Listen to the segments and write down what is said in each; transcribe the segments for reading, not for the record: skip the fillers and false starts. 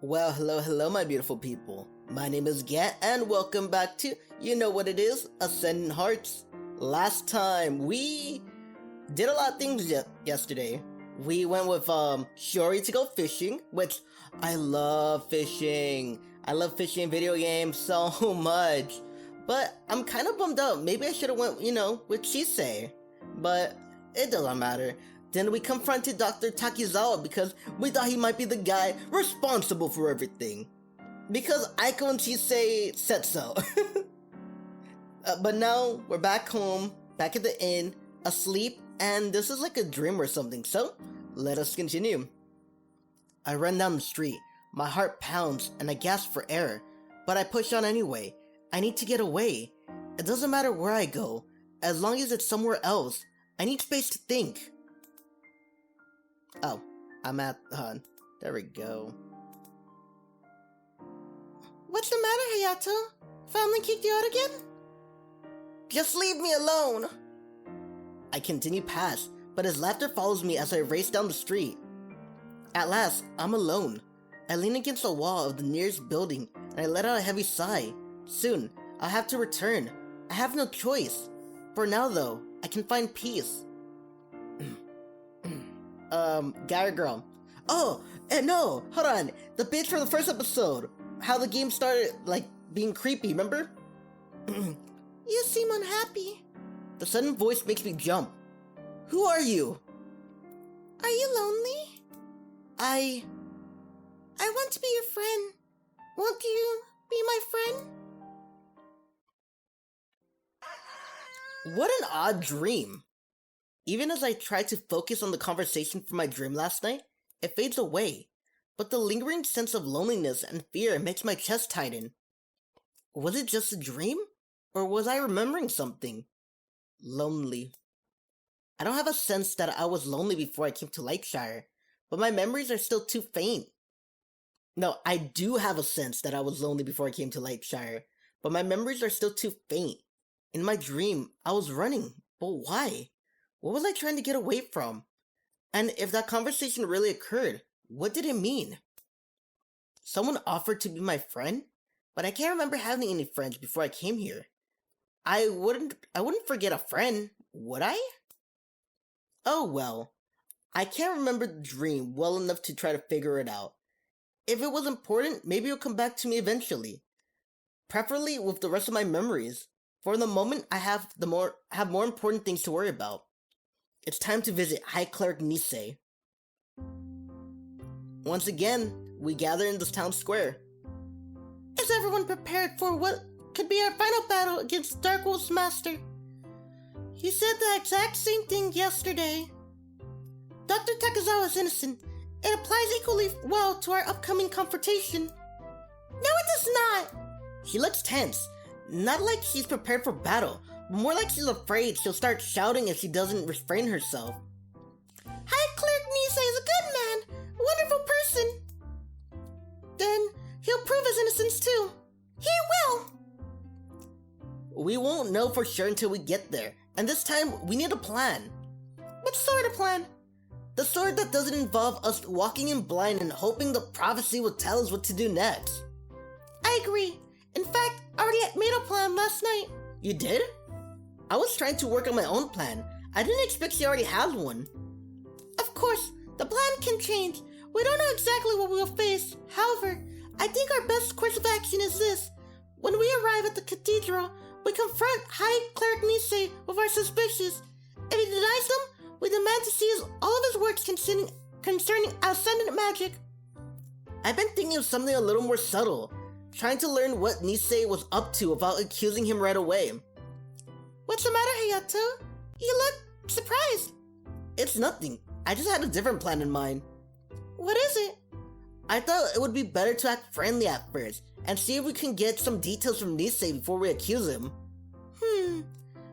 Well, hello, my beautiful people. My name is Gant, and welcome back to, you know what it is, Ascendant Hearts. Last time, we did a lot of things yesterday. We went with Shiori to go fishing, which I love fishing. I love fishing video games so much. But I'm kind of bummed out. Maybe I should have went, with Chise. But it doesn't matter. Then we confronted Dr. Takizawa because we thought he might be the guy responsible for everything. Because Aiko and Chise said so. But now we're back home, back at the inn, asleep, and this is like a dream or something. So let us continue. I run down the street. My heart pounds and I gasp for air. But I push on anyway. I need to get away. It doesn't matter where I go. As long as it's somewhere else. I need space to think. Oh, I'm at, there we go. What's the matter, Hayato? Family kicked you out again? Just leave me alone! I continue past, but his laughter follows me as I race down the street. At last, I'm alone. I lean against the wall of the nearest building, and I let out a heavy sigh. Soon, I'll have to return. I have no choice. For now, though, I can find peace. Guy or girl? Oh, and no, hold on. The bitch from the first episode. How the game started, being creepy, remember? You seem unhappy. The sudden voice makes me jump. Who are you? Are you lonely? I want to be your friend. Won't you be my friend? What an odd dream. Even as I try to focus on the conversation from my dream last night, it fades away, but the lingering sense of loneliness and fear makes my chest tighten. Was it just a dream? Or was I remembering something? Lonely. I don't have a sense that I was lonely before I came to Lightshire, but my memories are still too faint. No, I do have a sense that I was lonely before I came to Lightshire, but my memories are still too faint. In my dream, I was running, but why? What was I trying to get away from? And if that conversation really occurred, what did it mean? Someone offered to be my friend, but I can't remember having any friends before I came here. I wouldn't forget a friend, would I? Oh well, I can't remember the dream well enough to try to figure it out. If it was important, maybe it'll come back to me eventually. Preferably with the rest of my memories. For the moment, I have more important things to worry about. It's time to visit High Cleric Chise. Once again, we gather in this town square. Is everyone prepared for what could be our final battle against Darkwolf's master? He said the exact same thing yesterday. Dr. Takizawa is innocent. It applies equally well to our upcoming confrontation. No, it does not! She looks tense. Not like she's prepared for battle, but more like she's afraid she'll start shouting if she doesn't restrain herself. High Cleric Chise is a good man, a wonderful person. Then he'll prove his innocence too. He will! We won't know for sure until we get there, and this time we need a plan. What sort of plan? The sort that doesn't involve us walking in blind and hoping the prophecy will tell us what to do next. I agree. In fact, I already made a plan last night. You did? I was trying to work on my own plan. I didn't expect she already had one. Of course, the plan can change. We don't know exactly what we will face. However, I think our best course of action is this. When we arrive at the cathedral, we confront High Cleric Chise with our suspicions. If he denies them, we demand to see all of his works concerning Ascendant magic. I've been thinking of something a little more subtle. Trying to learn what Chise was up to without accusing him right away. What's the matter, Hayato? You look surprised. It's nothing. I just had a different plan in mind. What is it? I thought it would be better to act friendly at first, and see if we can get some details from Chise before we accuse him.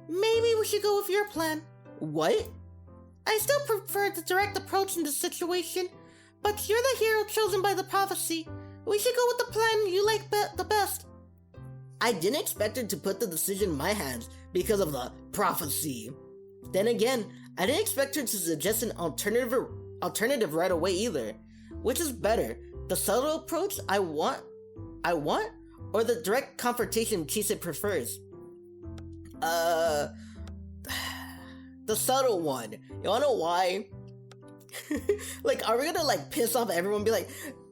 Maybe we should go with your plan. What? I still prefer the direct approach in this situation, but you're the hero chosen by the prophecy. We should go with the plan you like the best. I didn't expect her to put the decision in my hands because of the prophecy. Then again, I didn't expect her to suggest an alternative right away either. Which is better, The subtle approach I want, or the direct confrontation Chise prefers? The subtle one. You wanna know why? Like, are we gonna like piss off everyone and be like,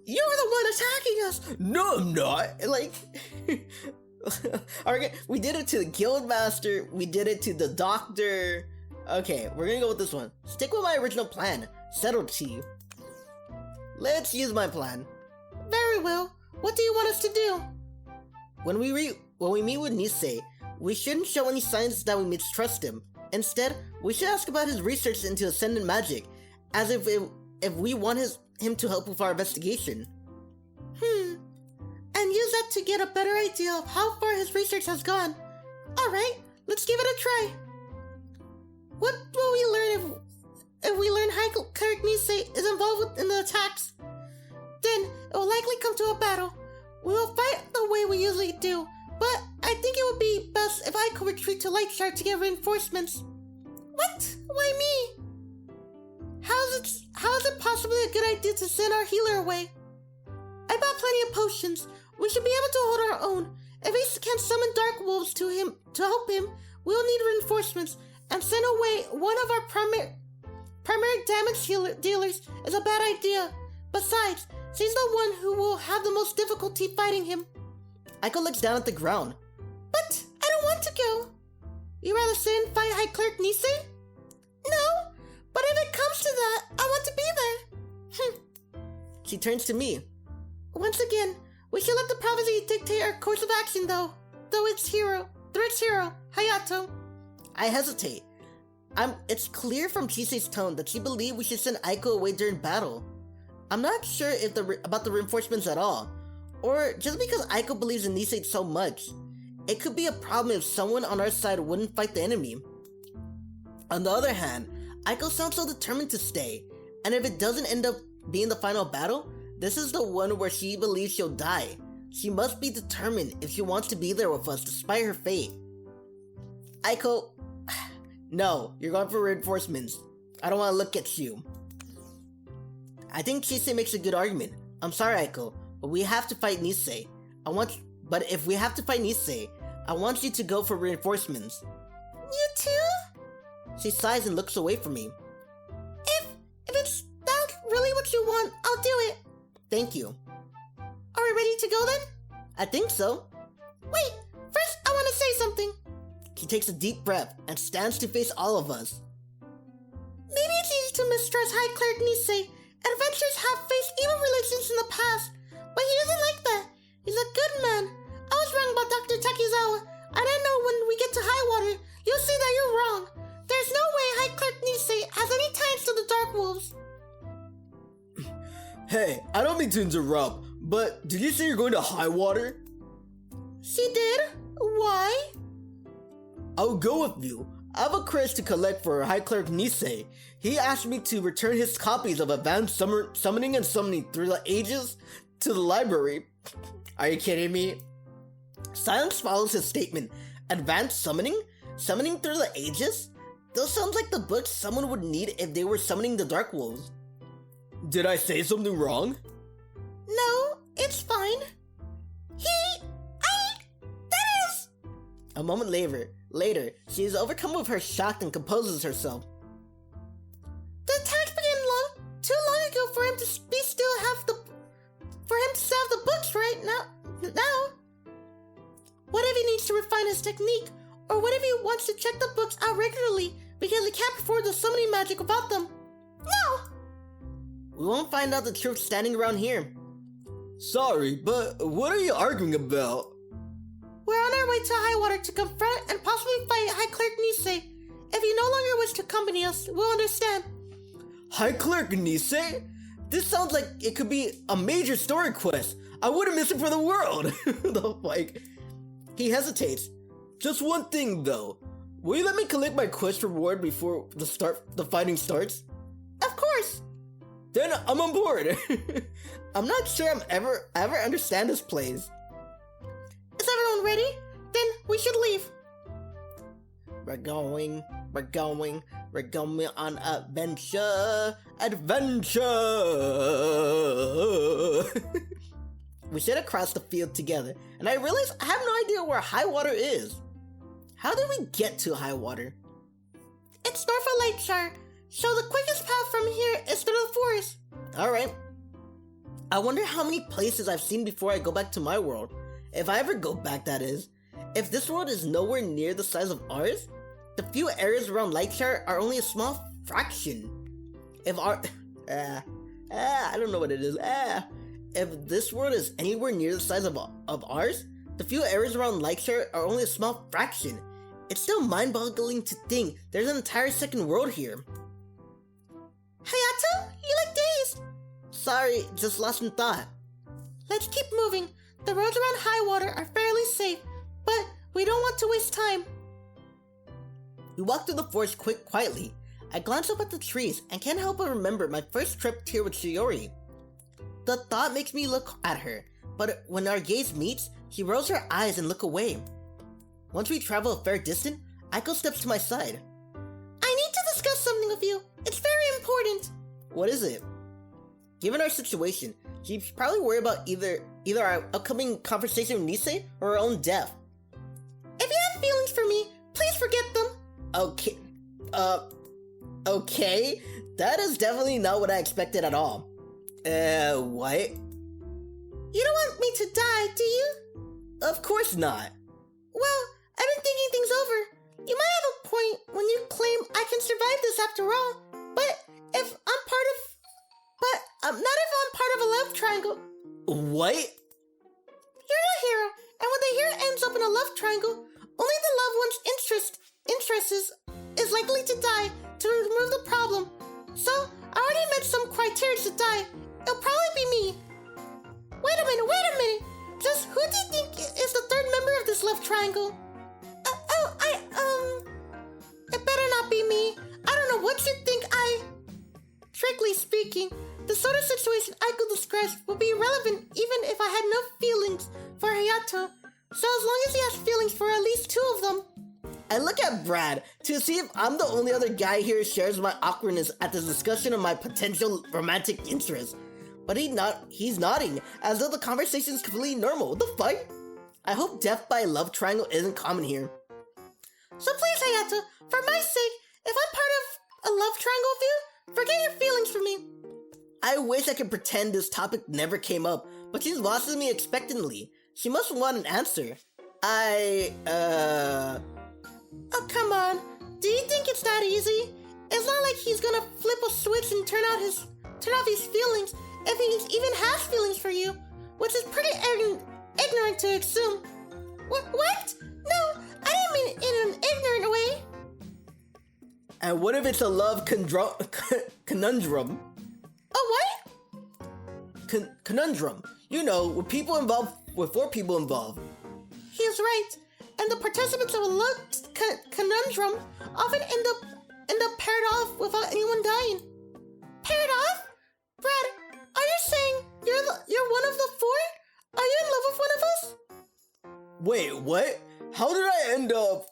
you're the one attacking us? No, I'm not. Like, we did it to the guildmaster, we did it to the doctor. Okay, we're gonna go with this one. Stick with my original plan. Settled, Chi. Let's use my plan. Very well. What do you want us to do? When we meet with Nise, we shouldn't show any signs that we mistrust him. Instead, we should ask about his research into Ascendant magic, as if we want him to help with our investigation. And use that to get a better idea of how far his research has gone. Alright, let's give it a try. What will we learn if we learn High Cleric Nise is involved in the attacks? Then it will likely come to a battle. We will fight the way we usually do, but I think it would be best if I could retreat to Lightshire to get reinforcements. What? Why me? How is it possibly a good idea to send our healer away? I bought plenty of potions. We should be able to hold our own. If we can summon dark wolves to help him, we'll need reinforcements, and send away one of our primary damage dealers is a bad idea. Besides, she's the one who will have the most difficulty fighting him. Aiko looks down at the ground. But I don't want to go. You rather sit and fight High Cleric Nise? No, but if it comes to that, I want to be there. She turns to me. Once again, we should let the prophecy dictate our course of action, though its hero, Hayato. I hesitate. It's clear from Chise's tone that she believed we should send Aiko away during battle. I'm not sure about the reinforcements at all, or just because Aiko believes in Nise so much. It could be a problem if someone on our side wouldn't fight the enemy. On the other hand, Aiko sounds so determined to stay, and if it doesn't end up being the final battle, this is the one where she believes she'll die. She must be determined if she wants to be there with us despite her fate. Aiko, no, you're going for reinforcements. I don't want to look at you. I think Chise makes a good argument. I'm sorry, Aiko, but we have to fight Nise. But if we have to fight Nise, I want you to go for reinforcements. You too? She sighs and looks away from me. If it's not really what you want, I'll do it. Thank you. Are we ready to go then? I think so. Wait, first I want to say something. She takes a deep breath and stands to face all of us. Maybe it's easy to mistrust High Cleric Nise. Adventurers have faced evil religions in the past, but he doesn't like that. He's a good man. I was wrong about Dr. Takizawa, and I know when we get to Highwater, you'll see that you're wrong. There's no way High Cleric Nise has any ties to the Dark Wolves. Hey, I don't mean to interrupt, but did you say you're going to Highwater? She did? Why? I'll go with you. I have a quest to collect for High Cleric Nise. He asked me to return his copies of Advanced Summoning and Summoning Through the Ages to the library. Are you kidding me? Silence follows his statement. Advanced Summoning? Summoning Through the Ages? Those sound like the books someone would need if they were summoning the Dark Wolves. Did I say something wrong? No, it's fine. That is... A moment later, she is overcome with her shock and composes herself. The attacks began too long ago for him to still have the books right now. What if he needs to refine his technique? Or what if he wants to check the books out regularly because he can't perform the summoning magic without them? No! We won't find out the truth standing around here. Sorry, but what are you arguing about? We're on our way to Highwater to confront and possibly fight High Cleric Nise. If you no longer wish to accompany us, we'll understand. High Cleric Nise? This sounds like it could be a major story quest. I wouldn't miss it for the world. He hesitates. Just one thing though. Will you let me collect my quest reward before the fighting starts? Of course. Then I'm on board. I'm not sure I'm ever understand this place. Is everyone ready? Then we should leave. We're going on adventure. We sit across the field together, and I realize I have no idea where high water is. How did we get to high water? It's north of Lightshire, so the quickest path from here is through the forest. Alright. I wonder how many places I've seen before I go back to my world. If I ever go back, that is. If this world is nowhere near the size of ours, the few areas around Lightshire are only a small fraction. If our... I don't know what it is. If this world is anywhere near the size of ours, the few areas around Lightshire are only a small fraction. It's still mind-boggling to think there's an entire second world here. Hayato, you look dazed. Sorry, just lost in thought. Let's keep moving. The roads around high water are fairly safe, but we don't want to waste time. We walk through the forest quietly. I glance up at the trees and can't help but remember my first trip here with Shiori. The thought makes me look at her, but when our gaze meets, she rolls her eyes and look away. Once we travel a fair distance, Aiko steps to my side. I need to discuss something with you. It's very important. What is it? Given our situation, she's probably worried about either our upcoming conversation with Chise or her own death. If you have feelings for me, please forget them. Okay? That is definitely not what I expected at all. What? You don't want me to die, do you? Of course not. Well, I've been thinking things over. You might have a point when you claim I can survive this after all, not if I'm part of a love triangle. What? You're a hero, and when the hero ends up in a love triangle, only the loved one's interest is likely to die to remove the problem. So, I already met some criteria to die. It'll probably be me. Wait a minute. Just who do you think is the third member of this love triangle? It better not be me. I don't know what you think Strictly speaking, the sort of situation Aiko describes would be irrelevant even if I had no feelings for Hayato. So as long as he has feelings for at least two of them. I look at Brad to see if I'm the only other guy here who shares my awkwardness at the discussion of my potential romantic interest. But he's nodding as though the conversation is completely normal. What the fuck? I hope death by love triangle isn't common here. So please, Hayato, for my sake, if I'm part of a love triangle with you, forget your feelings for me. I wish I could pretend this topic never came up, but she's watching me expectantly. She must want an answer. Oh, come on. Do you think it's that easy? It's not like he's gonna flip a switch and turn off his feelings if he even has feelings for you, which is pretty ignorant to assume. What? No, I didn't mean it in an ignorant way. And what if it's a love conundrum? A what? Conundrum. You know, with four people involved. He's right. And the participants of a love conundrum often end up paired off without anyone dying. Paired off? Brad, are you saying you're one of the four? Are you in love with one of us? Wait, what? How did I end up?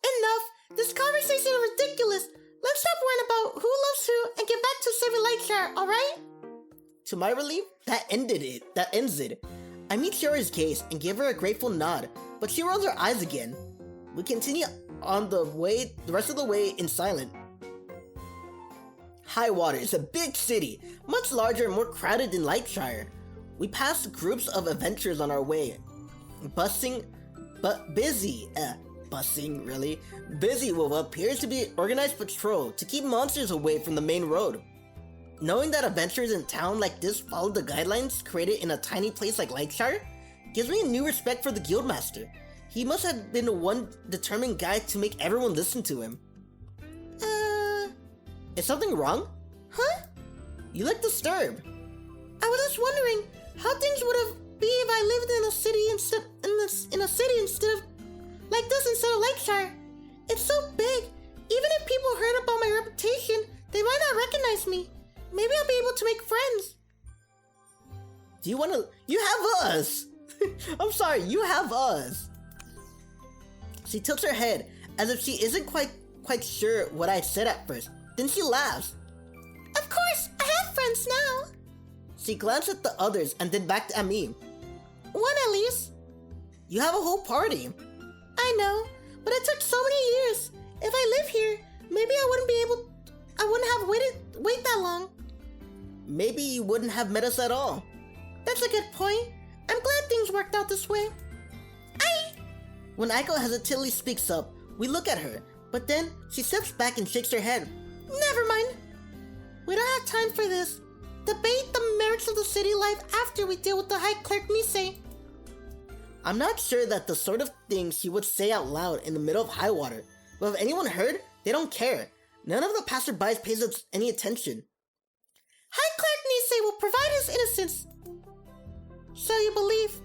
Enough. This conversation is ridiculous. Let's stop worrying about who loves who and get back to saving Lightshire, alright? To my relief, that ends it. I meet Shiori's gaze and give her a grateful nod, but she rolls her eyes again. We continue on the rest of the way in silence. High Water is a big city, much larger and more crowded than Lightshire. We pass groups of adventurers on our way. Busy with what appears to be organized patrol to keep monsters away from the main road. Knowing that adventurers in town like this follow the guidelines created in a tiny place like Lightshire gives me a new respect for the guildmaster. He must have been the one determined guy to make everyone listen to him. Is something wrong? Huh? You look disturbed. I was just wondering how things would have been if I lived in a city instead of like this instead of Lightshire. It's so big. Even if people heard about my reputation, they might not recognize me. Maybe I'll be able to make friends. You have us! I'm sorry, you have us! She tilts her head as if she isn't quite sure what I said at first. Then she laughs. Of course, I have friends now. She glanced at the others and then back at me. One at least. You have a whole party. I know, but it took so many years. If I live here, maybe I wouldn't have wait that long. Maybe you wouldn't have met us at all. That's a good point. I'm glad things worked out this way. When Aiko hesitantly speaks up, we look at her, but then she steps back and shakes her head. Never mind. We don't have time for this. Debate the merits of the city life after we deal with the High Cleric Chise. I'm not sure that the sort of thing she would say out loud in the middle of high water, but if anyone heard, they don't care. None of the passerbys pays us any attention. High Cleric Chise will provide his innocence. So you believe?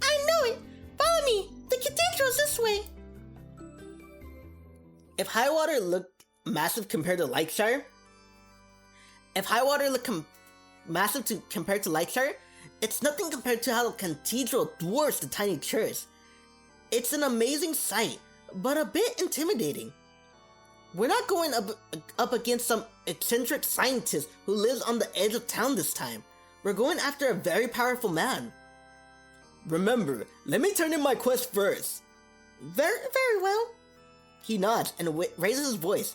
I know it. Follow me. The cathedral's this way. If Highwater looked massive compared to Lightshire, compared to Lightshire, it's nothing compared to how the cathedral dwarfs the tiny church. It's an amazing sight, but a bit intimidating. We're not going up against some eccentric scientist who lives on the edge of town this time. We're going after a very powerful man. Remember, let me turn in my quest first. Very well. He nods and raises his voice.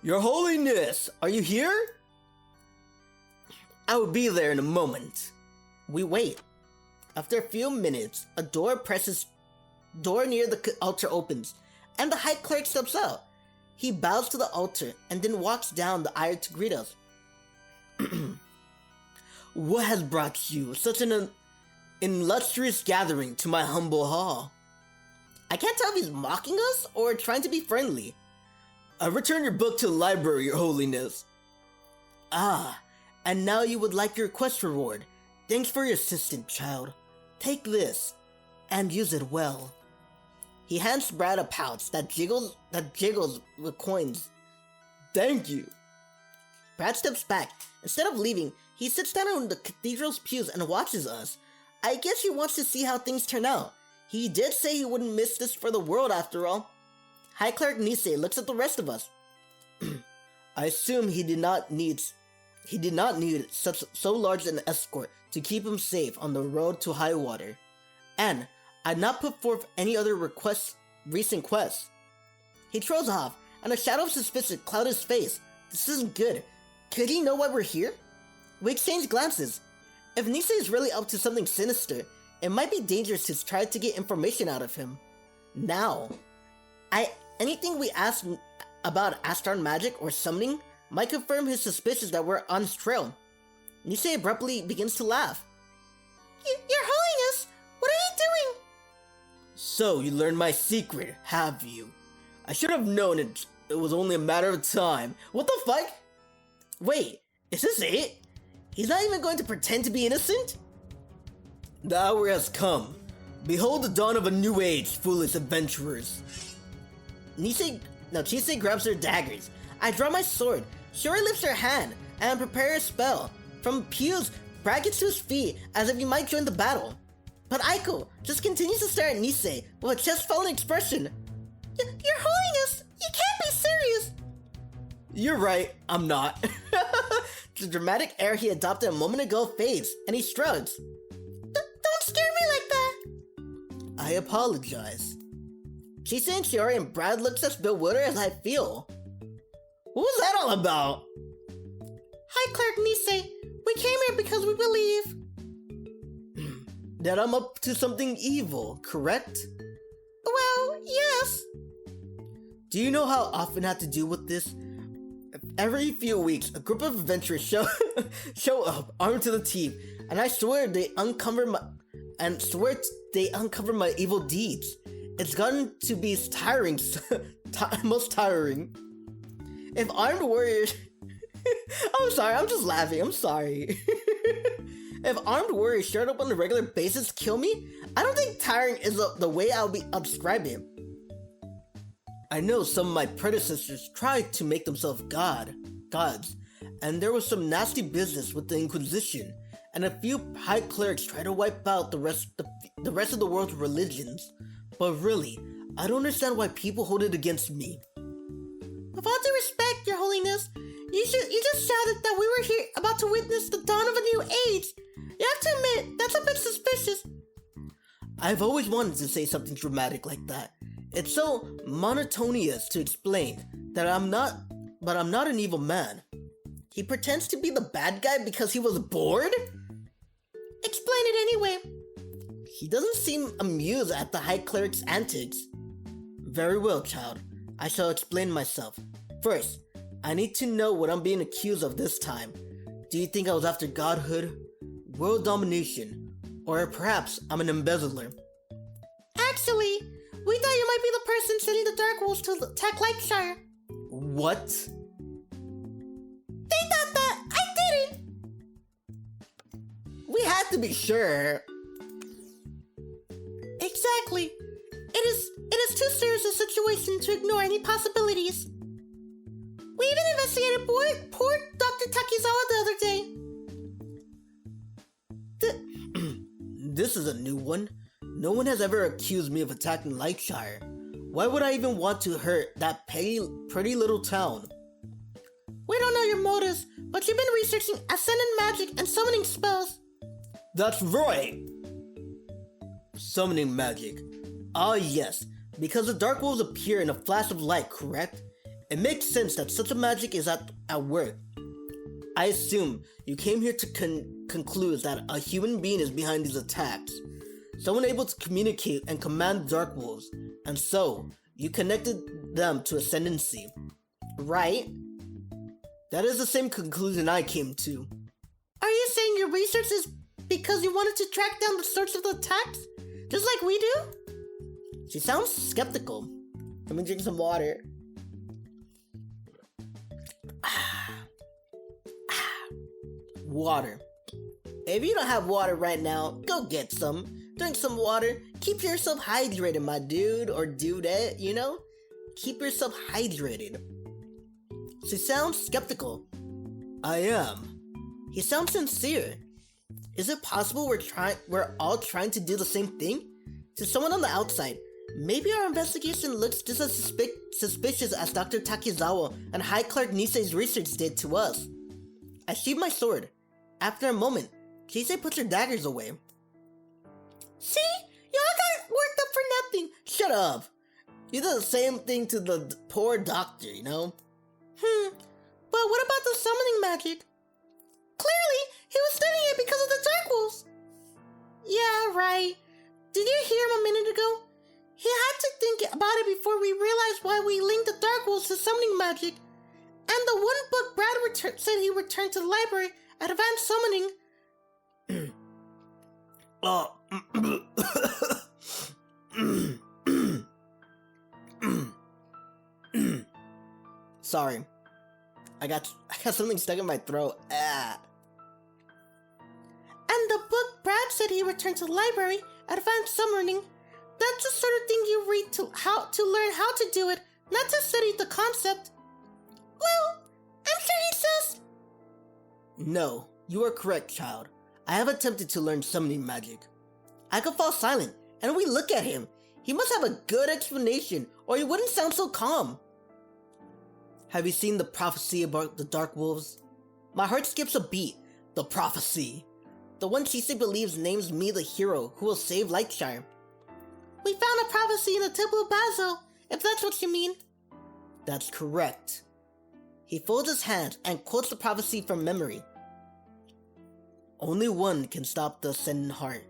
Your Holiness, are you here? I will be there in a moment. We wait. After a few minutes, a door near the altar opens, and the High Cleric steps out. He bows to the altar and then walks down the aisle to greet us. What has brought you such an illustrious gathering to my humble hall? I can't tell if he's mocking us or trying to be friendly. I returned your book to the library, Your Holiness. Ah, and now you would like your quest reward. Thanks for your assistance, child. Take this, and use it well. He hands Brad a pouch that jiggles with coins. Thank you. Brad steps back. Instead of leaving, he sits down on the cathedral's pews and watches us. I guess he wants to see how things turn out. He did say he wouldn't miss this for the world after all. High Cleric Chise looks at the rest of us. I assume he did not need so large an escort to keep him safe on the road to high water. And I'd not put forth any other recent quests. He trails off, and a shadow of suspicion clouded his face. This isn't good. Could he know why we're here? We exchange glances. If Chise is really up to something sinister, it might be dangerous to try to get information out of him. Now, anything we ask about Astron magic or summoning might confirm his suspicions that we're on his trail. Chise abruptly begins to laugh. Your Holiness, what are you doing? So, you learned my secret, have you? I should have known it was only a matter of time. What the fuck? Wait, is this it? He's not even going to pretend to be innocent? The hour has come. Behold the dawn of a new age, foolish adventurers. Chise grabs her daggers. I draw my sword. Shiori lifts her hand and prepare a spell. From pews, Brad gets to his feet as if he might join the battle. But Aiko just continues to stare at Chise with a chest-fallen expression. Your Holiness, you can't be serious. You're right, I'm not. The dramatic air he adopted a moment ago fades, and he shrugs. Don't scare me like that. I apologize. Chise and Shiori and Brad looks as bewildered as I feel. What was that all about? High Cleric Chise, we came here because we believe that I'm up to something evil, correct? Well, yes. Do you know how often I have to deal with this? Every few weeks, a group of adventurers show up, armed to the teeth, and I swear they uncover my evil deeds. It's gotten to be tiring, most tiring. If armed warriors, I'm sorry, I'm just laughing. I'm sorry. If armed warriors showed up on a regular basis to kill me, I don't think tiring is the way I'll describe it. I know some of my predecessors tried to make themselves gods, and there was some nasty business with the Inquisition, and a few high clerics tried to wipe out the rest of the world's religions. But really, I don't understand why people hold it against me. With all due respect, Your Holiness, you just shouted that we were here about to witness the dawn of a new age. You have to admit, that's a bit suspicious. I've always wanted to say something dramatic like that. It's so monotonous to explain that I'm not an evil man. He pretends to be the bad guy because he was bored? Explain it anyway. He doesn't seem amused at the High Cleric's antics. Very well, child. I shall explain myself. First, I need to know what I'm being accused of this time. Do you think I was after godhood, world domination, or perhaps I'm an embezzler? Actually, we thought you might be the person sending the Dark Wolves to attack Lightshire. What? They thought that! I didn't! We had to be sure. Exactly. It is too serious a situation to ignore any possibilities. We even investigated poor Dr. Takizawa the other day. This is a new one. No one has ever accused me of attacking Lightshire. Why would I even want to hurt that pretty little town? We don't know your motives, but you've been researching ascendant magic and summoning spells. That's right! Summoning magic. Ah yes, because the Dark Wolves appear in a flash of light, correct? It makes sense that such a magic is at work. I assume you came here to conclude that a human being is behind these attacks. Someone able to communicate and command Dark Wolves, and so you connected them to Ascendancy. Right? That is the same conclusion I came to. Are you saying your research is because you wanted to track down the source of the attacks? Just like we do? She sounds skeptical. Let me drink some water. Water. If you don't have water right now, go get some. Drink some water. Keep yourself hydrated, my dude or dudette, you know? Keep yourself hydrated. She sounds skeptical. I am. He sounds sincere. Is it possible we're all trying to do the same thing? To someone on the outside, maybe our investigation looks just as suspicious as Dr. Takizawa and High Clerk Nise's research did to us. I sheathe my sword. After a moment, Chise puts her daggers away. See? Y'all got worked up for nothing. Shut up. You did the same thing to the poor doctor, you know? But what about the summoning magic? Clearly, he was studying it because of the Dark Wolves. Yeah, right. Did you hear him a minute ago? He had to think about it before we realized why we linked the Dark Wolves to summoning magic. And the one book Brad said he returned to the library at Advanced Summoning. Sorry. I got something stuck in my throat. And the book Brad said he returned to the library at Advanced Summoning. That's the sort of thing you read to learn how to do it, not to study the concept. Well, I'm sure he says. No, you are correct, child. I have attempted to learn summoning magic. I could fall silent, and we look at him. He must have a good explanation, or he wouldn't sound so calm. Have you seen the prophecy about the Dark Wolves? My heart skips a beat. The prophecy. The one Chise believes names me the hero who will save Lightshire. We found a prophecy in the Temple of Basil, if that's what you mean. That's correct. He folds his hands and quotes the prophecy from memory. Only one can stop the Ascendant Heart,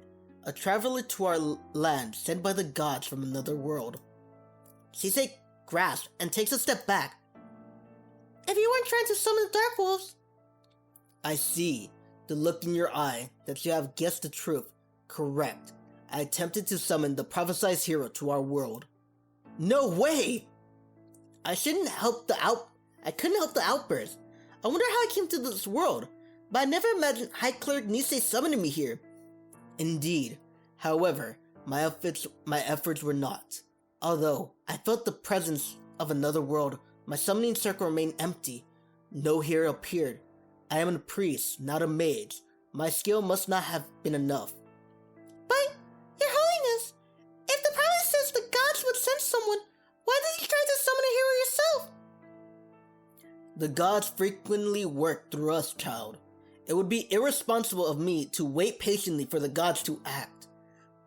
a traveler to our land sent by the gods from another world. Chise grasps and takes a step back. If you weren't trying to summon the Dark Wolves. I see the look in your eye that you have guessed the truth. Correct. I attempted to summon the prophesized hero to our world. No way! I couldn't help the outburst. I wonder how I came to this world, but I never imagined High Cleric Nise summoning me here. Indeed. However, my efforts were not. Although I felt the presence of another world, my summoning circle remained empty. No hero appeared. I am a priest, not a mage. My skill must not have been enough. But, Your Holiness, if the prophet says the gods would send someone The gods frequently work through us, child. It would be irresponsible of me to wait patiently for the gods to act.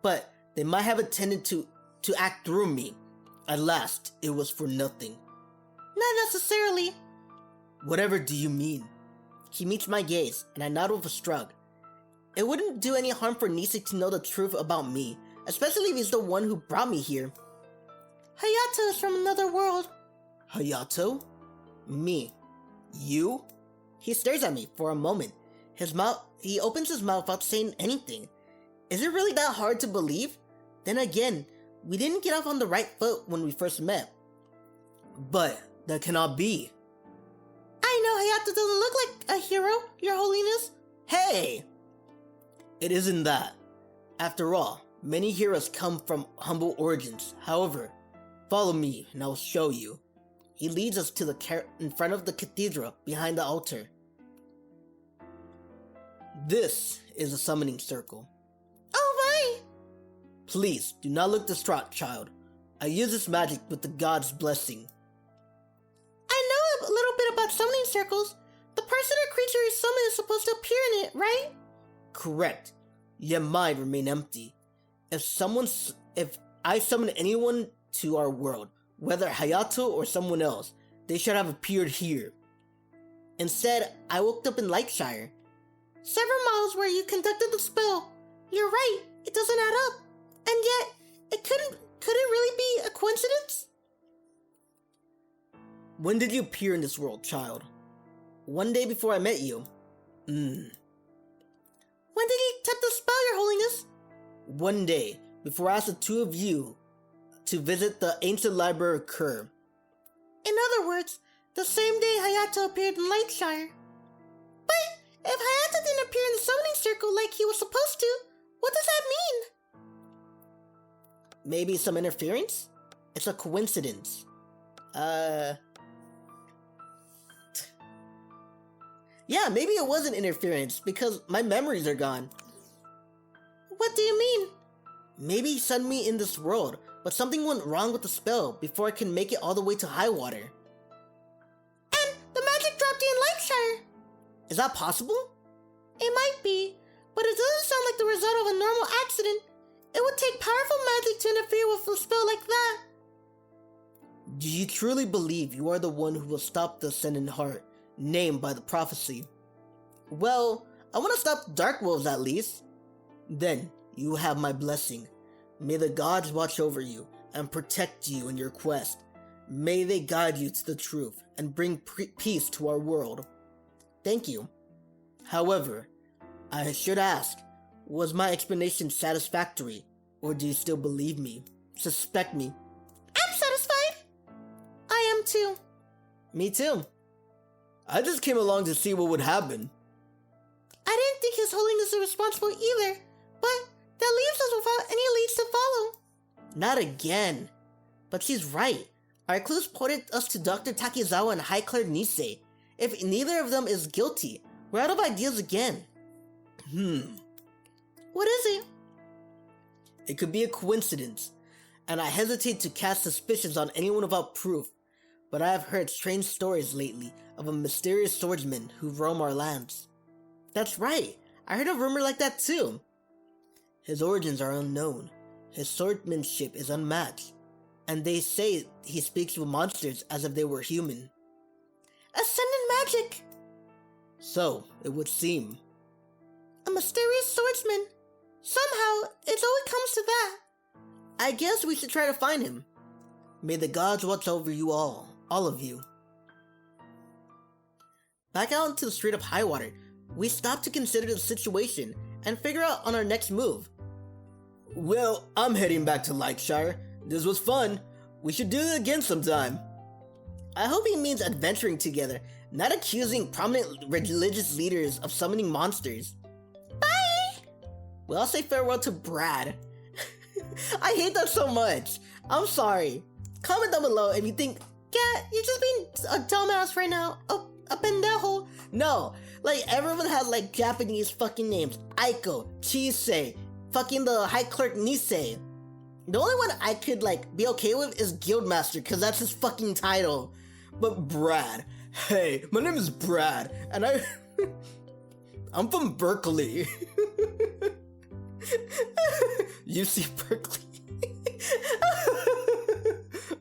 But they might have intended to act through me. At last, it was for nothing. Not necessarily. Whatever do you mean? He meets my gaze, and I nod with a shrug. It wouldn't do any harm for Chise to know the truth about me, especially if he's the one who brought me here. Hayato is from another world. Hayato? Me? You? He stares at me for a moment. He opens his mouth without saying anything. Is it really that hard to believe? Then again, we didn't get off on the right foot when we first met. But that cannot be. I know Hayato doesn't look like a hero, Your Holiness. Hey! It isn't that. After all, many heroes come from humble origins. However, follow me and I'll show you. He leads us to in front of the cathedral behind the altar. This is a summoning circle. Oh my! Please, do not look distraught, child. I use this magic with the god's blessing. I know a little bit about summoning circles. The person or creature you summon is supposed to appear in it, right? Correct. Yet mine remain empty. If I summon anyone to our world, whether Hayato or someone else, they should have appeared here. Instead, I woke up in Lightshire. Several miles where you conducted the spell. You're right, it doesn't add up. And yet, could it really be a coincidence? When did you appear in this world, child? One day before I met you. When did you attempt the spell, Your Holiness? One day before I asked the two of you to visit the ancient library of Kerr. In other words, the same day Hayato appeared in Lightshire. But if Hayato didn't appear in the summoning circle like he was supposed to, what does that mean? Maybe some interference? It's a coincidence. Yeah, maybe it was an interference because my memories are gone. What do you mean? Maybe he sent me in this world, but something went wrong with the spell before I can make it all the way to Highwater. And the magic dropped you in Lightshire. Is that possible? It might be, but it doesn't sound like the result of a normal accident. It would take powerful magic to interfere with a spell like that. Do you truly believe you are the one who will stop the Ascendant Heart, named by the prophecy? Well, I want to stop the Dark Wolves at least. Then, you have my blessing. May the gods watch over you and protect you in your quest. May they guide you to the truth and bring peace to our world. Thank you. However, I should ask, was my explanation satisfactory, or do you still believe me? Suspect me? I'm satisfied. I am too. Me too. I just came along to see what would happen. I didn't think His Holiness was responsible either, but that leaves us without any leads to follow. Not again. But she's right. Our clues pointed us to Dr. Takizawa and High Cleric Chise. If neither of them is guilty, we're out of ideas again. What is it? It could be a coincidence, and I hesitate to cast suspicions on anyone without proof, but I have heard strange stories lately of a mysterious swordsman who roam our lands. That's right, I heard a rumor like that too. His origins are unknown, his swordsmanship is unmatched, and they say he speaks with monsters as if they were human. Ascendant magic! So, it would seem. A mysterious swordsman. Somehow, it always comes to that. I guess we should try to find him. May the gods watch over you all of you. Back out into the street of Highwater, we stop to consider the situation and figure out on our next move. Well, I'm heading back to Lightshire. This was fun. We should do it again sometime. I hope he means adventuring together, not accusing prominent religious leaders of summoning monsters. Bye! Well, I'll say farewell to Brad. I hate that so much. I'm sorry. Comment down below if you think, yeah, you're just being a dumbass right now. A pendejo. No, like everyone has like Japanese fucking names. Aiko, Chise, fucking the High Cleric Chise. The only one I could like be okay with is Guildmaster, cause that's his fucking title. But Brad, Hey, my name is Brad, and I'm from Berkeley. UC Berkeley.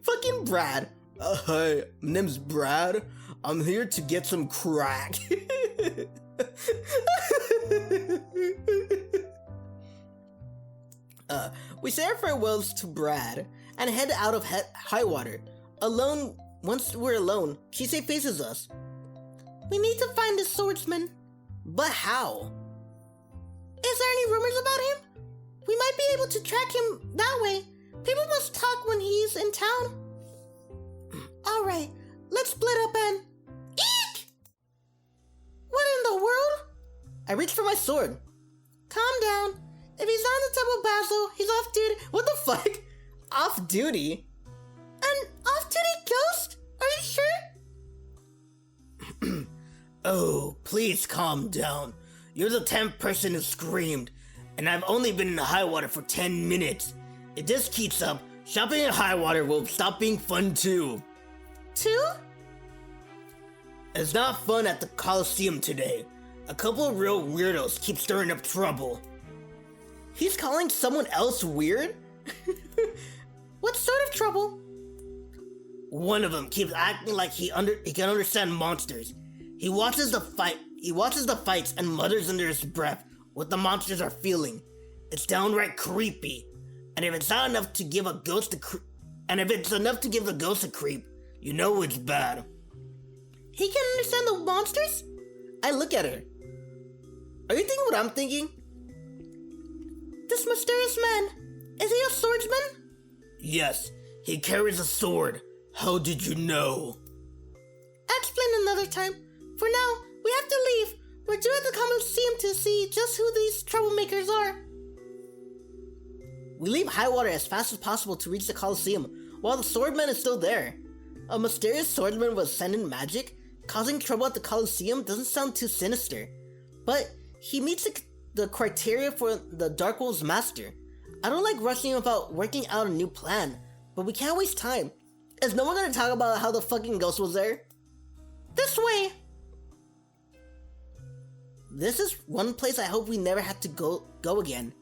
Fucking Brad. Hi, my name's Brad. I'm here to get some crack. We say our farewells to Brad and head out of Highwater. Alone, once we're alone, Chise faces us. We need to find the Swordsman. But how? Is there any rumors about him? We might be able to track him that way. People must talk when he's in town. Alright, let's split up and... Eek! What in the world? I reach for my sword. Calm down. If he's not in the Temple Basil, he's off duty. What the fuck? Off duty? An off-duty ghost? Are you sure? Oh, please calm down. You're the 10th person who screamed, and I've only been in Highwater for 10 minutes. If this keeps up, shopping in Highwater will stop being fun too. Two? It's not fun at the Coliseum today. A couple of real weirdos keep stirring up trouble. He's calling someone else weird? What sort of trouble? One of them keeps acting like he can understand monsters. He watches the fights and mutters under his breath what the monsters are feeling. It's downright creepy. And if it's not enough to give the ghost a creep, you know it's bad. He can understand the monsters? I look at her. Are you thinking what I'm thinking? This mysterious man, is he a swordsman? Yes, he carries a sword. How did you know? I'll explain another time. For now, we have to leave. We're due at the Coliseum to see just who these troublemakers are. We leave Highwater as fast as possible to reach the Coliseum, while the Swordman is still there. A mysterious swordsman with ascendant magic causing trouble at the Coliseum doesn't sound too sinister, but he meets the criteria for the Dark Wolf's master. I don't like rushing about working out a new plan, but we can't waste time. Is no one gonna talk about how the fucking ghost was there? This way! This is one place I hope we never have to go again.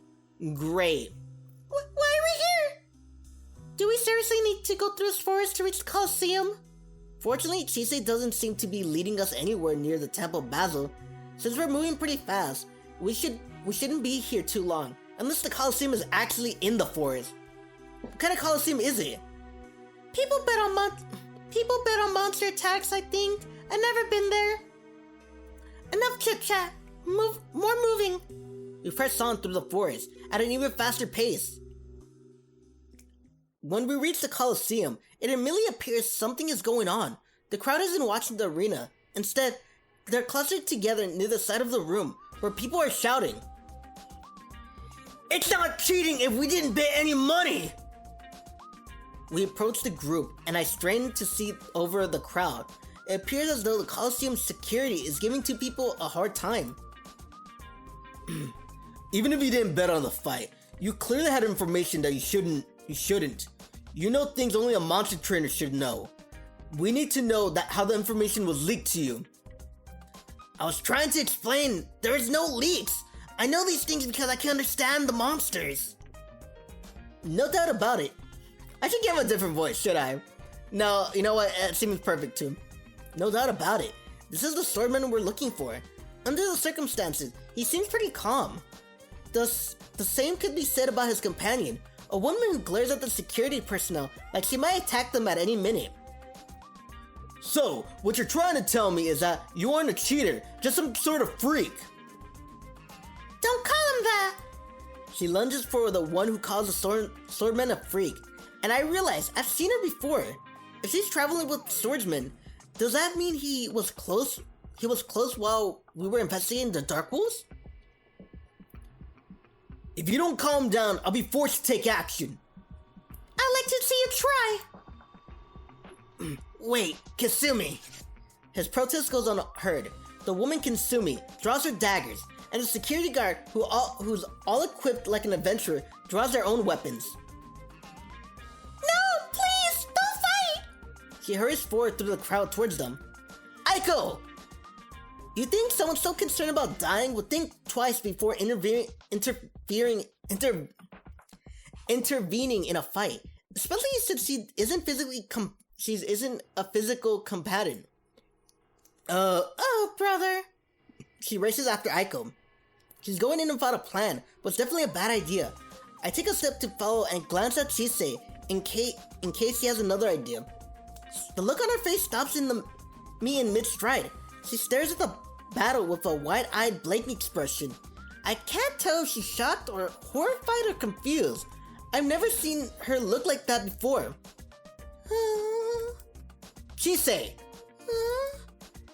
Great. Why are we here? Do we seriously need to go through this forest to reach the Coliseum? Fortunately, Chise doesn't seem to be leading us anywhere near the Temple Basil. Since we're moving pretty fast, we shouldn't be here too long, unless the Coliseum is actually in the forest. What kind of Coliseum is it? People bet on monster attacks, I think. I've never been there. Enough chit-chat. More moving. We press on through the forest at an even faster pace. When we reach the Coliseum, it immediately appears something is going on. The crowd isn't watching the arena. Instead, they're clustered together near the side of the room, where people are shouting. It's not cheating if we didn't bet any money! We approach the group, and I strain to see over the crowd. It appears as though the Coliseum's security is giving two people a hard time. Even if you didn't bet on the fight, you clearly had information that you shouldn't. You know things only a monster trainer should know. We need to know how the information was leaked to you. I was trying to explain, there is no leaks. I know these things because I can understand the monsters. No doubt about it. I should give him a different voice, should I? No, you know what, it seems perfect too. No doubt about it. This is the swordman we're looking for. Under the circumstances, he seems pretty calm. The same could be said about his companion, a woman who glares at the security personnel like she might attack them at any minute. So, what you're trying to tell me is that you aren't a cheater, just some sort of freak. Don't call him that! She lunges for the one who calls the swordman a freak, and I realize I've seen her before. If she's traveling with swordsmen, does that mean he was close while we were investigating the Dark Wolves? If you don't calm down, I'll be forced to take action. I'd like to see you try. Wait, Kasumi. His protest goes unheard. The woman Kasumi draws her daggers, and the security guard, who's all equipped like an adventurer, draws their own weapons. No, please, don't fight! She hurries forward through the crowd towards them. Aiko! You think someone so concerned about dying would think twice before intervening in a fight, especially since she isn't a physical combatant. Oh, brother. She races after Aiko. She's going in without a plan, but it's definitely a bad idea. I take a step to follow and glance at Chise in case she has another idea. The look on her face stops me in mid-stride. She stares at the battle with a wide-eyed blank expression. I can't tell if she's shocked or horrified or confused. I've never seen her look like that before. Chise!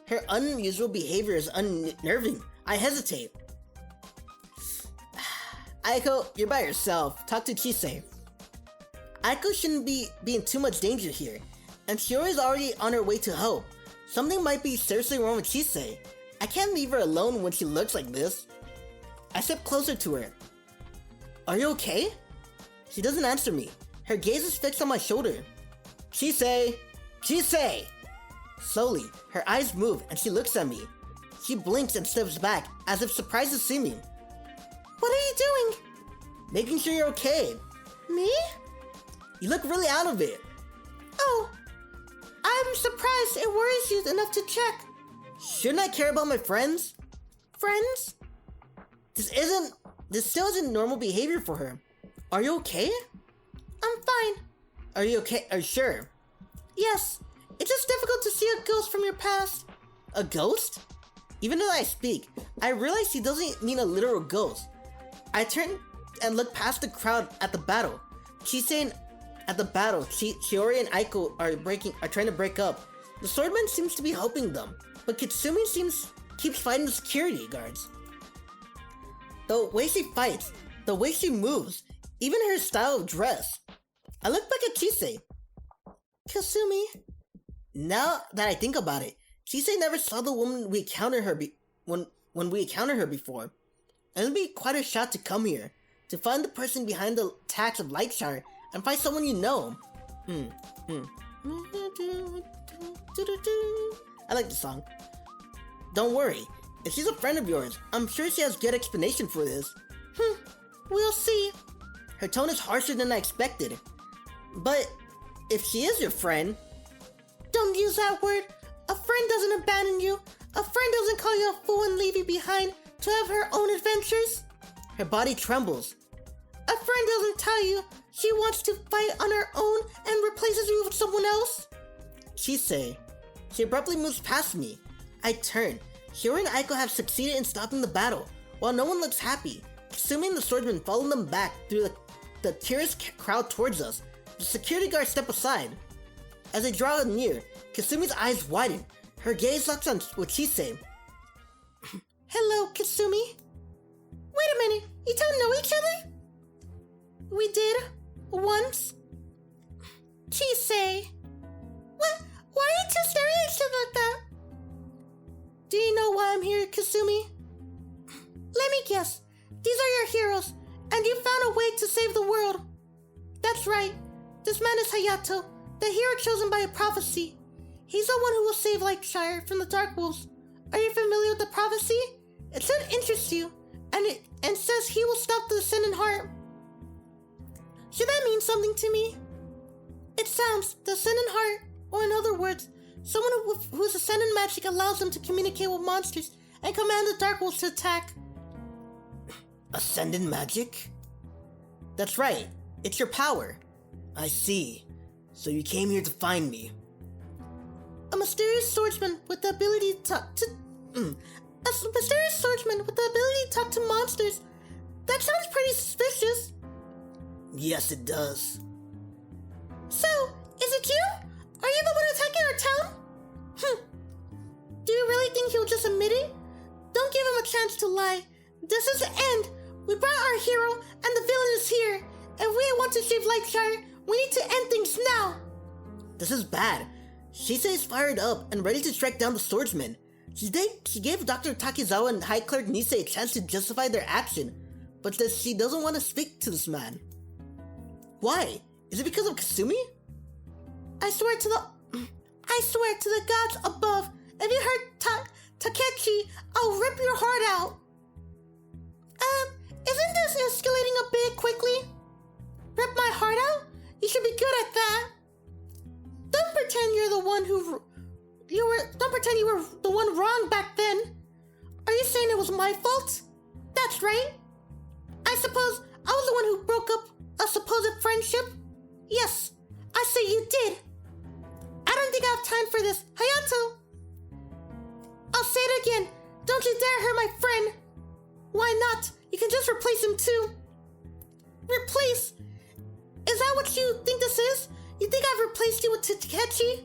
Her unusual behavior is unnerving. I hesitate. Aiko, you're by yourself. Talk to Chise. Aiko shouldn't be in too much danger here, and Shiori's already on her way to help. Something might be seriously wrong with Chise. I can't leave her alone when she looks like this. I step closer to her. Are you okay? She doesn't answer me. Her gaze is fixed on my shoulder. Chise! Chise! Slowly, her eyes move and she looks at me. She blinks and steps back, as if surprised to see me. What are you doing? Making sure you're okay. Me? You look really out of it. Oh, I'm surprised it worries you enough to check. Shouldn't I care about my friends? Friends? This still isn't normal behavior for her. Are you okay? I'm fine. Are you okay? Are you sure? Yes. It's just difficult to see a ghost from your past. A ghost? Even as I speak, I realize she doesn't mean a literal ghost. I turn and look past the crowd at the battle. Shiori and Aiko are trying to break up. The Swordsman seems to be helping them, but Kitsumi keeps fighting the security guards. The way she fights, the way she moves, even her style of dress. I look back at Chise. Kasumi. Now that I think about it, Chise never saw the woman we encountered her when we encountered her before. And it'd be quite a shock to come here, to find the person behind the attacks of Lightshire and find someone you know. I like the song. Don't worry, if she's a friend of yours, I'm sure she has good explanation for this. We'll see. Her tone is harsher than I expected. But if she is your friend... Don't use that word. A friend doesn't abandon you. A friend doesn't call you a fool and leave you behind to have her own adventures. Her body trembles. A friend doesn't tell you she wants to fight on her own and replaces you with someone else. Chise. She abruptly moves past me. I turn. Shiori and Aiko have succeeded in stopping the battle, while no one looks happy. Kasumi and the Swordsman follow them back through the curious crowd towards us. The security guards step aside. As they draw near, Kasumi's eyes widen. Her gaze locks on with Chise. Hello, Kasumi. Wait a minute, you don't know each other? We did. Once. Chise. What? Why are you two staring at each other like that? Do you know why I'm here, Kasumi? Let me guess. These are your heroes, and you found a way to save the world. That's right. This man is Hayato, the hero chosen by a prophecy. He's the one who will save Lightshire from the Dark Wolves. Are you familiar with the prophecy? It said interests you, and says he will stop the Ascendant Heart. Should that mean something to me? It sounds the Ascendant Heart, or in other words, someone whose Ascendant magic allows them to communicate with monsters and command the Dark Wolves to attack. Ascendant magic? That's right. It's your power. I see. So you came here to find me. A mysterious swordsman with the ability to talk to... A mysterious swordsman with the ability to talk to monsters. That sounds pretty suspicious. Yes, it does. So, is it you? Are you the one attacking our town? Do you really think he'll just admit it? Don't give him a chance to lie. This is the end. We brought our hero, and the villain is here. If we want to save Lightshire, we need to end things now. This is bad. Chise is fired up and ready to strike down the swordsman. She gave Dr. Takizawa and High Cleric Chise a chance to justify their action, but she doesn't want to speak to this man. Why? Is it because of Kasumi? I swear to the gods above If you hurt Takechi, I'll rip your heart out. Isn't this escalating a bit quickly? Rip my heart out? You should be good at that. Don't pretend you're the one don't pretend you were the one wrong back then. Are you saying it was my fault? That's right. I suppose I was the one who broke up a supposed friendship? Yes, I say you did. I don't think I have time for this. Hayato! I'll say it again. Don't you dare hurt my friend. Why not? You can just replace him too. Replace? Is that what you think this is? You think I've replaced you with Takechi?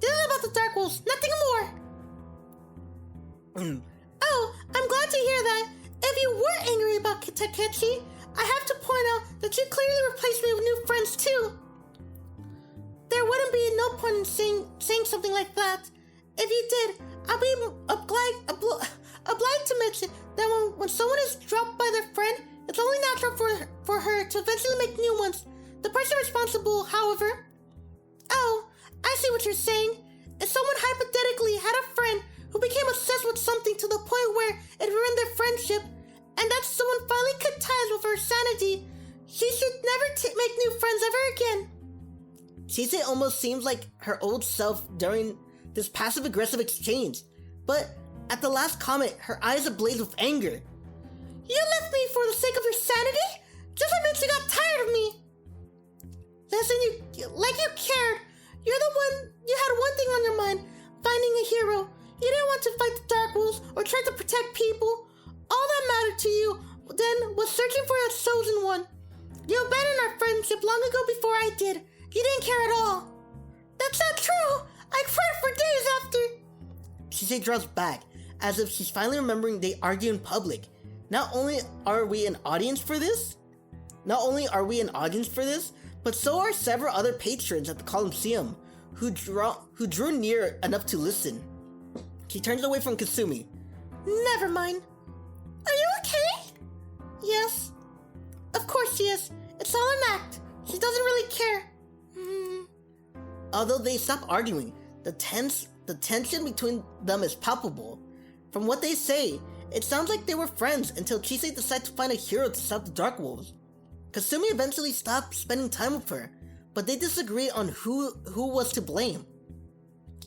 This is about the Dark Wolves, nothing more. Oh, I'm glad to hear that. If you were angry about Takechi, I have to point out that you clearly replaced me with new friends too. There wouldn't be no point in saying something like that. If you did, I'll be obliged to mention that when someone is dropped by their friend, it's only natural for her to eventually make new ones. The person responsible, however... Oh, I see what you're saying. If someone hypothetically had a friend who became obsessed with something to the point where it ruined their friendship, and that someone finally cut ties with her sanity, she should never make new friends ever again. Chise almost seems like her old self during this passive-aggressive exchange, but at the last comment, her eyes ablaze with anger. You left me for the sake of your sanity? Just admit you got tired of me. Listen, like you cared. You had one thing on your mind, finding a hero. You didn't want to fight the Dark Wolves or try to protect people. All that mattered to you then was searching for a chosen one. You abandoned our friendship long ago before I did. You didn't care at all. That's not true. I cried for days after. Chise draws back, as if she's finally remembering they argue in public. Not only are we an audience for this, but so are several other patrons at the Colosseum who drew near enough to listen. She turns away from Kasumi. Never mind. Are you okay? Yes. Of course she is. It's all an act. She doesn't really care. Although they stop arguing, the tension between them is palpable. From what they say, it sounds like they were friends until Chise decides to find a hero to stop the Dark Wolves. Kasumi eventually stopped spending time with her, but they disagree on who was to blame.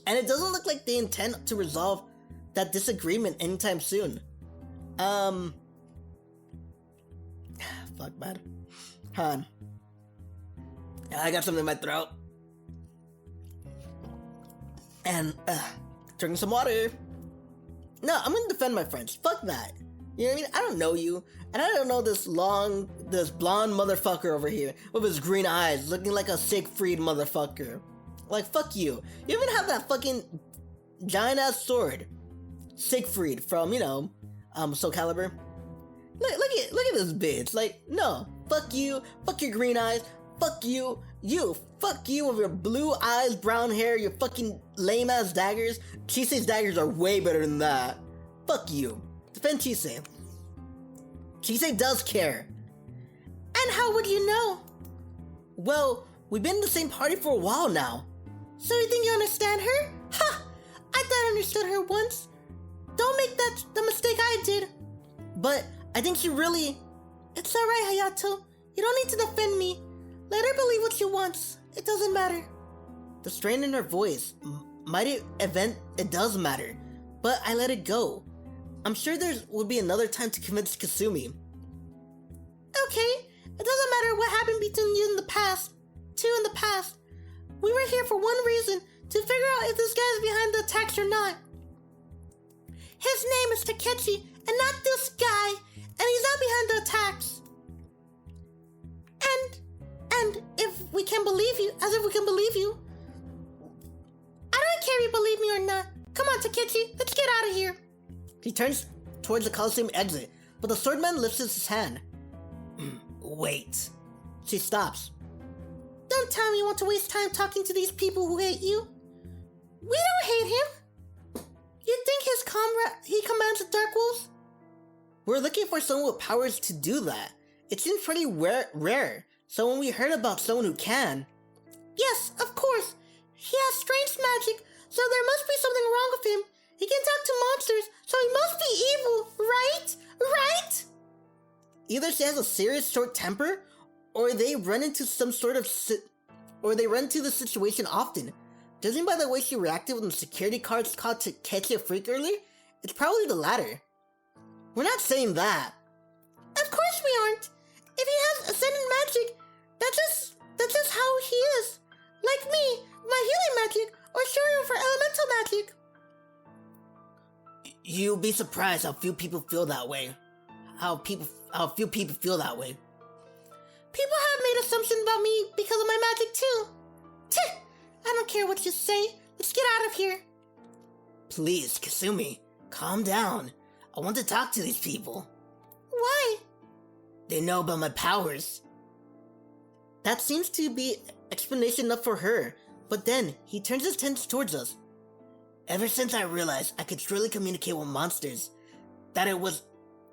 And it doesn't look like they intend to resolve that disagreement anytime soon. Fuck, man. Han. I got something in my throat. And, drinking some water. No, I'm gonna defend my friends. Fuck that. You know what I mean? I don't know you. And I don't know this blonde motherfucker over here with his green eyes looking like a Siegfried motherfucker. Like, fuck you. You even have that fucking giant ass sword. Siegfried from, Soul Calibur. Look at this bitch. Like, no. Fuck you. Fuck your green eyes. Fuck you. Fuck you with your blue eyes, brown hair, your fucking lame ass daggers. Chise's daggers are way better than that. Fuck you. Defend Chise. Chise does care. And how would you know? Well, we've been in the same party for a while now. So you think you understand her? Ha! I thought I understood her once. Don't make that the mistake I did. But I think she really... It's alright, Hayato. You don't need to defend me. Let her believe what she wants. It doesn't matter. The strain in her voice it does matter, but I let it go. I'm sure there will be another time to convince Kasumi. Okay, it doesn't matter what happened between you in the past. We were here for one reason, to figure out if this guy is behind the attacks or not. His name is Takechi, and not this guy, and he's not behind the attacks. And if we can believe you, as if we can believe you. I don't care if you believe me or not. Come on, Takechi, let's get out of here. He turns towards the Colosseum exit, but the swordman lifts his hand. Wait. She stops. Don't tell me you want to waste time talking to these people who hate you. We don't hate him. You think he commands the Dark Wolves? We're looking for someone with powers to do that. It seems pretty rare. So when we heard about someone who can... Yes, of course. He has strange magic, So there must be something wrong with him. He can talk to monsters, so he must be evil, right? Right? Either she has a serious short temper, or they run into the situation often. Judging by the way she reacted when the security guards called to catch a freak earlier, it's probably the latter. We're not saying that. Of course we aren't. If he has ascendant magic, that's just how he is. Like me, my healing magic, or Shiori for elemental magic. You'll be surprised how few people feel that way. How few people feel that way. People have made assumptions about me because of my magic too. Tch! I don't care what you say. Let's get out of here. Please, Kasumi, calm down. I want to talk to these people. Why? They know about my powers. That seems to be explanation enough for her, but then he turns his attention towards us. Ever since I realized I could truly communicate with monsters, that it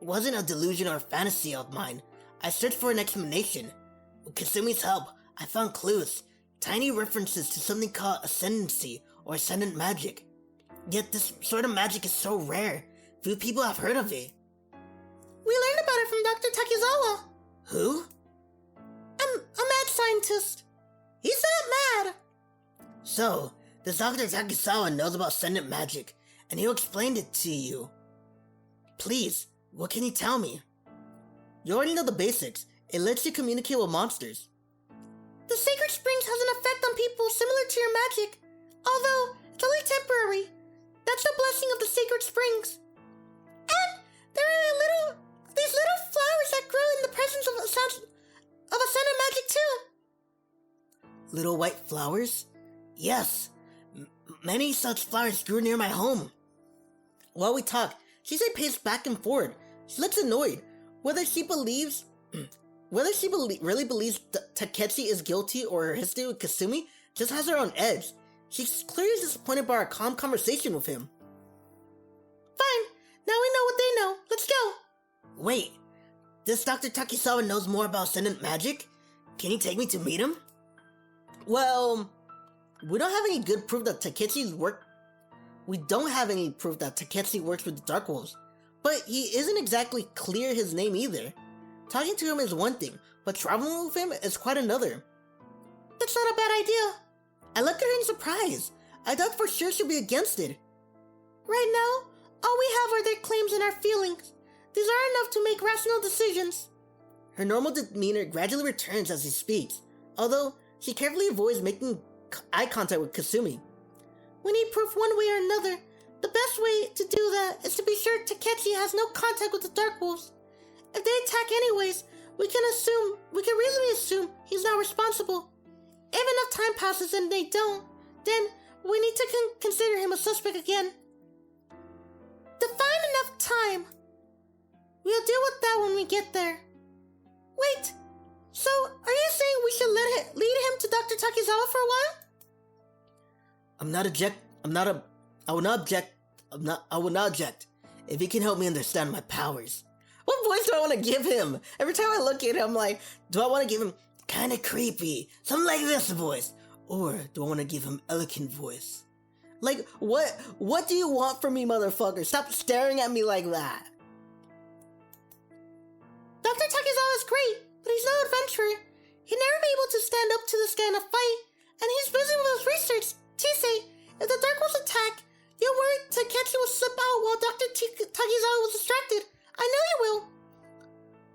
wasn't a delusion or a fantasy of mine, I searched for an explanation. With Kasumi's help, I found clues, tiny references to something called ascendancy or ascendant magic. Yet this sort of magic is so rare, few people have heard of it. We learned about it from Dr. Takizawa. Who? A mad scientist. He's not mad. So, this Dr. Takizawa knows about ascendant magic, and he'll explain it to you. Please, what can you tell me? You already know the basics. It lets you communicate with monsters. The sacred springs has an effect on people similar to your magic, although it's only temporary. That's the blessing of the sacred springs. And there are these little flowers that grow in the presence of ascendant magic too. Little white flowers? Yes. Many such flowers grew near my home. While we talk, Chise paced back and forth. She looks annoyed. Whether she really believes Takechi is guilty or her history with Kasumi just has her on edge. She's clearly disappointed by our calm conversation with him. Fine. Now we know what they know. Let's go. Wait. This Dr. Takizawa knows more about ascendant magic? Can you take me to meet him? Well, we don't have any good proof that Takechi works with the Dark Wolves, but he isn't exactly clear his name either. Talking to him is one thing, but traveling with him is quite another. That's not a bad idea. I looked at her in surprise. I thought for sure she'd be against it. Right now, all we have are their claims and our feelings. These aren't enough to make rational decisions. Her normal demeanor gradually returns as he speaks, although she carefully avoids making eye contact with Kasumi. We need proof one way or another. The best way to do that is to be sure Takechi has no contact with the Dark Wolves. If they attack anyways, we can reasonably assume he's not responsible. If enough time passes and they don't, then we need to consider him a suspect again. Define enough time. We'll deal with that when we get there. Wait, so are you saying we should lead him to Dr. Takizawa for a while? I will not object if he can help me understand my powers. What voice do I want to give him? Every time I look at him, I'm like, do I want to give him kind of creepy, something like this voice? Or do I want to give him eloquent voice? Like, what do you want from me, motherfucker? Stop staring at me like that. Dr. Takizawa is great, but he's no adventurer. He'd never be able to stand up to this kind of fight, and he's busy with his research. Chise, if the Dark Wolves attack, you're worried Takechi will slip out while Dr. Takizawa was distracted. I know you will.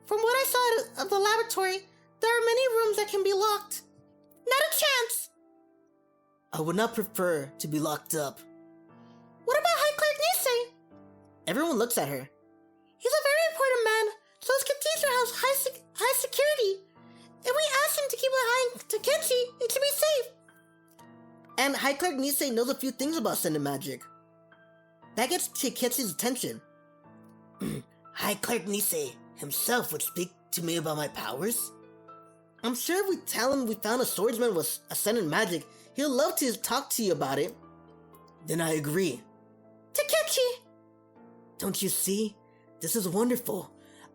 From what I saw at the laboratory, there are many rooms that can be locked. Not a chance! I would not prefer to be locked up. What about High Cleric Nise? Everyone looks at her. He's a very important man, so his cathedral has high security. If we ask him to keep an eye on Takechi, it should be safe. And High Cleric Nise knows a few things about ascendant magic. That gets Takechi's attention. High Cleric Nise himself would speak to me about my powers? I'm sure if we tell him we found a swordsman with ascendant magic, he'll love to talk to you about it. Then I agree. Takechi! Don't you see? This is wonderful.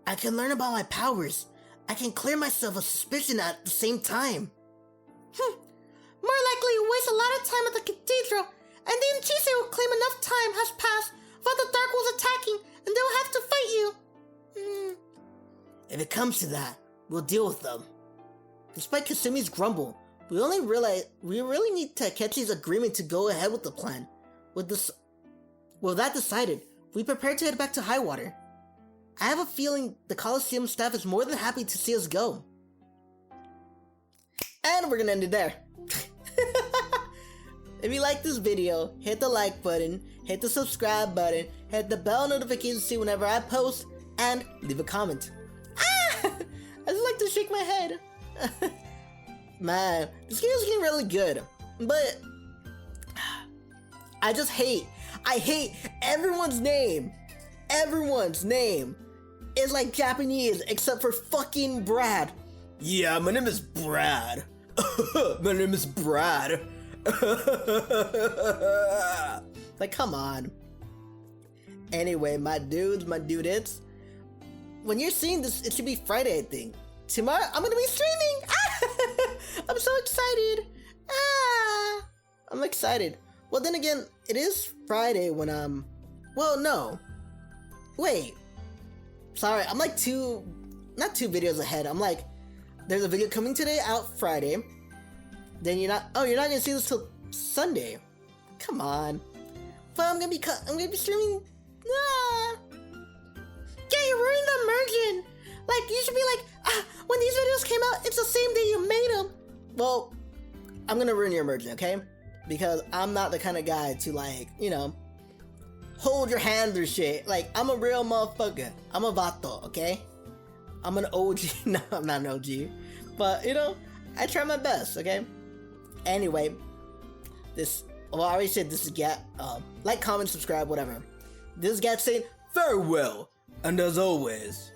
I can learn about my powers. I can clear myself of suspicion at the same time. More likely you waste a lot of time at the cathedral and then Chise will claim enough time has passed without the Dark Wolves attacking, and they'll have to fight you. If it comes to that, we'll deal with them. Despite Kasumi's grumble, we really need Takechi's agreement to go ahead with the plan. With that decided, we prepare to head back to Highwater. I have a feeling the Coliseum staff is more than happy to see us go. And we're gonna end it there. If you like this video, hit the like button, hit the subscribe button, hit the bell notification to see whenever I post, and leave a comment. I just like to shake my head. Man, this game is getting really good, but I hate everyone's name. Everyone's name is like Japanese except for fucking Brad. Yeah, my name is Brad. My name is Brad. Like, come on. Anyway, my dudettes, when you're seeing this, it should be Friday, I think. Tomorrow, I'm gonna be streaming! I'm so excited! I'm excited. Well, then again, it is Friday when I'm... Well, no. Wait. Sorry, I'm like not two videos ahead. I'm like, there's a video coming today out Friday. Then you're not gonna see this till Sunday. Come on. But I'm gonna be streaming. Yeah, you ruined the immersion. Like, you should be like, when these videos came out, it's the same day you made them. Well, I'm gonna ruin your immersion, okay? Because I'm not the kind of guy to, like, you know, hold your hand or shit. Like, I'm a real motherfucker. I'm a vato, okay? I'm an OG. No, I'm not an OG. But, you know, I try my best, okay? Anyway, I already said this is Gat. Like, comment, subscribe, whatever. This is Gat saying farewell, and as always...